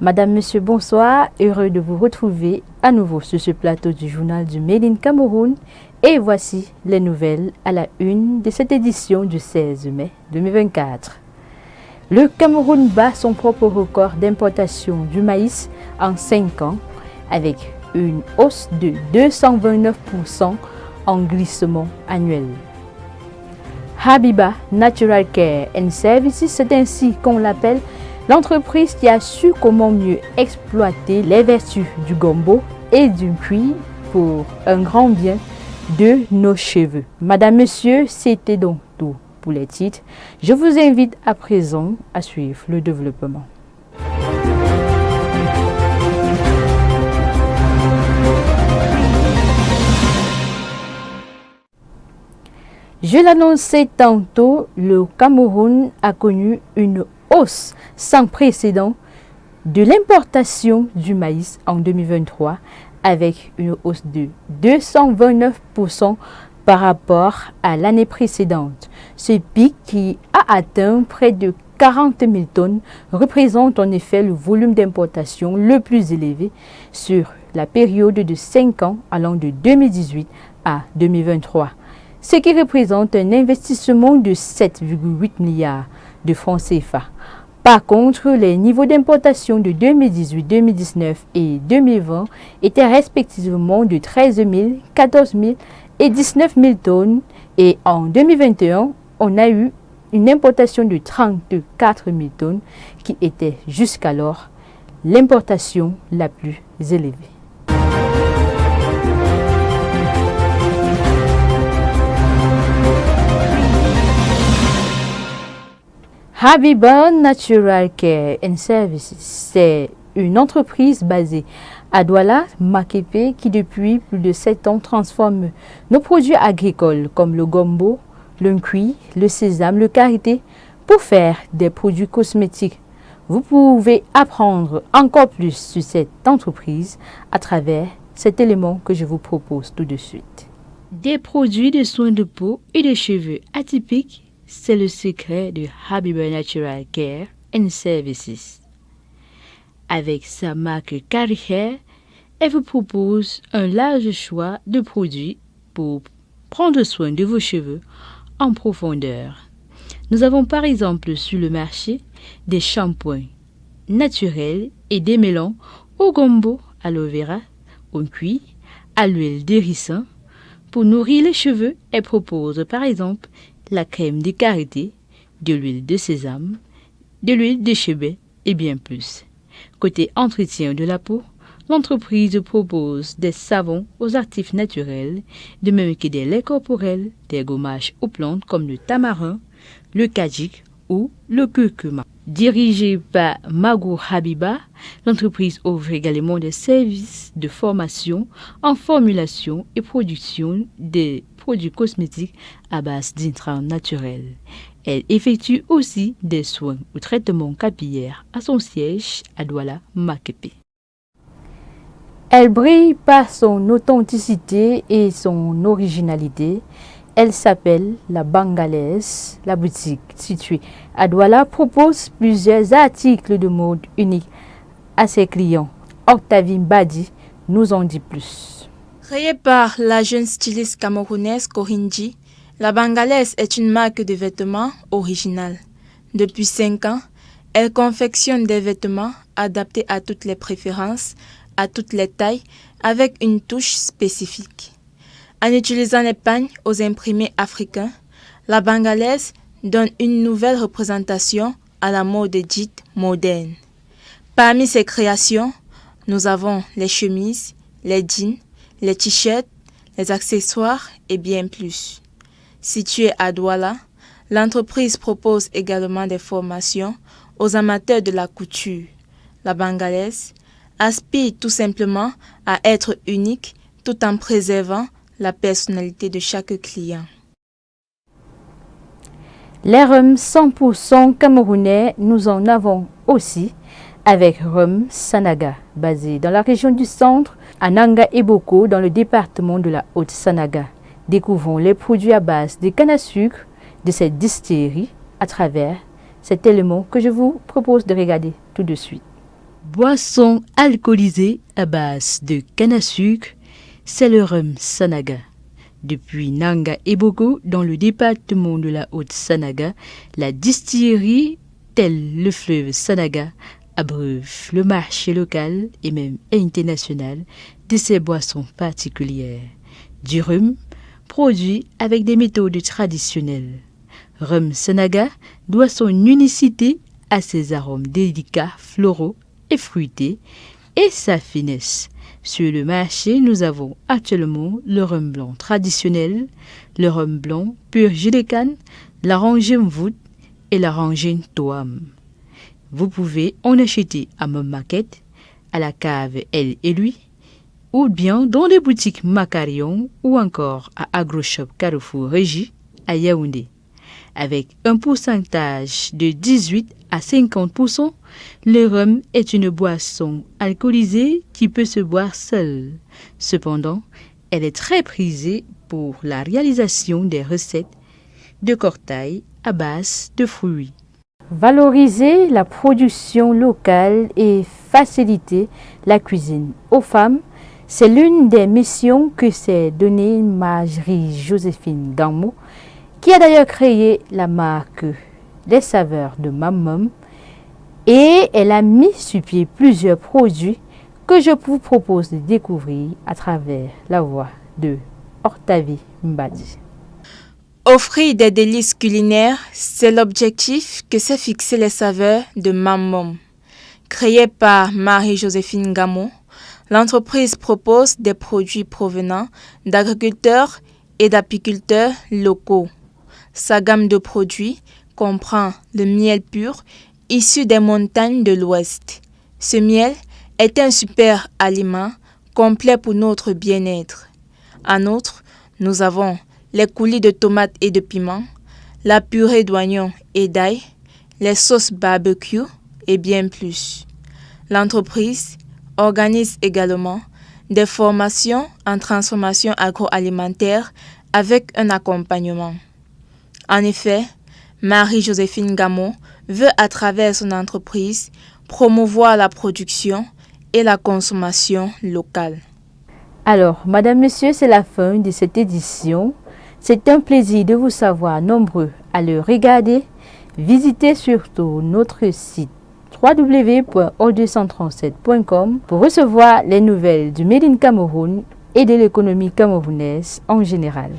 Madame, Monsieur, bonsoir. Heureux de vous retrouver à nouveau sur ce plateau du journal du Made in Cameroun. Et voici les nouvelles à la une de cette édition du 16 mai 2024. Le Cameroun bat son propre record d'importation du maïs en 5 ans avec une hausse de 229% en glissement annuel. Habiba Natural Care and Services, c'est ainsi qu'on l'appelle, l'entreprise qui a su comment mieux exploiter les vertus du gombo et du cuir pour un grand bien de nos cheveux. Madame, Monsieur, c'était donc tout pour les titres. Je vous invite à présent à suivre le développement. Je l'annonçais tantôt, le Cameroun a connu une hausse sans précédent de l'importation du maïs en 2023 avec une hausse de 229% par rapport à l'année précédente. Ce pic qui a atteint près de 40 000 tonnes représente en effet le volume d'importation le plus élevé sur la période de 5 ans allant de 2018 à 2023. Ce qui représente un investissement de 7,8 milliards de francs CFA. Par contre, les niveaux d'importation de 2018, 2019 et 2020 étaient respectivement de 13 000, 14 000 et 19 000 tonnes. Et en 2021, on a eu une importation de 34 000 tonnes qui était jusqu'alors l'importation la plus élevée. Habiba Natural Care and Services, c'est une entreprise basée à Douala, Makepe, qui depuis plus de 7 ans transforme nos produits agricoles comme le gombo, le cuir, le sésame, le karité pour faire des produits cosmétiques. Vous pouvez apprendre encore plus sur cette entreprise à travers cet élément que je vous propose tout de suite. Des produits de soins de peau et de cheveux atypiques, c'est le secret de Habiba Natural Care and Services. Avec sa marque Carihair, elle vous propose un large choix de produits pour prendre soin de vos cheveux en profondeur. Nous avons par exemple sur le marché des shampoings naturels et démêlants au gombo, aloe vera, au cuir, à l'huile de ricin. Pour nourrir les cheveux, elle propose par exemple la crème de karité, de l'huile de sésame, de l'huile de chébé et bien plus. Côté entretien de la peau, l'entreprise propose des savons aux actifs naturels, de même que des laits corporels, des gommages aux plantes comme le tamarin, le kajik ou le curcuma. Dirigée par Magou Habiba, l'entreprise offre également des services de formation en formulation et production des produits cosmétiques à base d'intrants naturels. Elle effectue aussi des soins ou traitements capillaires à son siège à Douala, Makepe. Elle brille par son authenticité et son originalité. Elle s'appelle La Bangalaise. La boutique située à Douala propose plusieurs articles de mode uniques à ses clients. Octavie Badi nous en dit plus. Créée par la jeune styliste camerounaise Korinji, La Bangalaise est une marque de vêtements originale. Depuis 5 ans, elle confectionne des vêtements adaptés à toutes les préférences, à toutes les tailles, avec une touche spécifique. En utilisant les pagnes aux imprimés africains, La Bangalaise donne une nouvelle représentation à la mode dite moderne. Parmi ses créations, nous avons les chemises, les jeans, les t-shirts, les accessoires et bien plus. Située à Douala, l'entreprise propose également des formations aux amateurs de la couture. La Bangalaise aspire tout simplement à être unique tout en préservant la personnalité de chaque client. Les rhums 100% camerounais, nous en avons aussi avec Rhum Sanaga, basé dans la région du centre, à Nanga et Boko, dans le département de la Haute-Sanaga. Découvrons les produits à base de canne à sucre de cette distillerie à travers cet élément que je vous propose de regarder tout de suite. Boisson alcoolisée à base de canne à sucre, c'est le rhum Sanaga. Depuis Nanga et Bogo, dans le département de la Haute-Sanaga, la distillerie, telle le fleuve Sanaga, abreuve le marché local et même international de ces boissons particulières. Du rhum, produit avec des méthodes traditionnelles. Rhum Sanaga doit son unicité à ses arômes délicats, floraux et fruités et sa finesse. Sur le marché, nous avons actuellement le rhum blanc traditionnel, le rhum blanc pur jus de canne, la rangée Mvout et la rangée Toam. Vous pouvez en acheter à Mom Market, à la cave Elle et Lui, ou bien dans les boutiques Macarion ou encore à AgroShop Carrefour Régie à Yaoundé. Avec un pourcentage de 18 à 50%, le rhum est une boisson alcoolisée qui peut se boire seule. Cependant, elle est très prisée pour la réalisation des recettes de cortail à base de fruits. Valoriser la production locale et faciliter la cuisine aux femmes, c'est l'une des missions que s'est donnée Marie-Joséphine Gamot, qui a d'ailleurs créé la marque des saveurs de Mammom, et elle a mis sur pied plusieurs produits que je vous propose de découvrir à travers la voix de Octavie Mbadi. Offrir des délices culinaires, c'est l'objectif que s'est fixé les saveurs de Mammom. Créée par Marie-Joséphine Gamot, l'entreprise propose des produits provenant d'agriculteurs et d'apiculteurs locaux. Sa gamme de produits comprend le miel pur issu des montagnes de l'Ouest. Ce miel est un super aliment complet pour notre bien-être. En outre, nous avons les coulis de tomates et de piments, la purée d'oignons et d'ail, les sauces barbecue et bien plus. L'entreprise organise également des formations en transformation agroalimentaire avec un accompagnement. En effet, Marie-Joséphine Gamot veut à travers son entreprise promouvoir la production et la consommation locale. Alors, Madame, Monsieur, c'est la fin de cette édition. C'est un plaisir de vous savoir nombreux à le regarder. Visitez surtout notre site www.o237.com pour recevoir les nouvelles du Made in Cameroun et de l'économie camerounaise en général.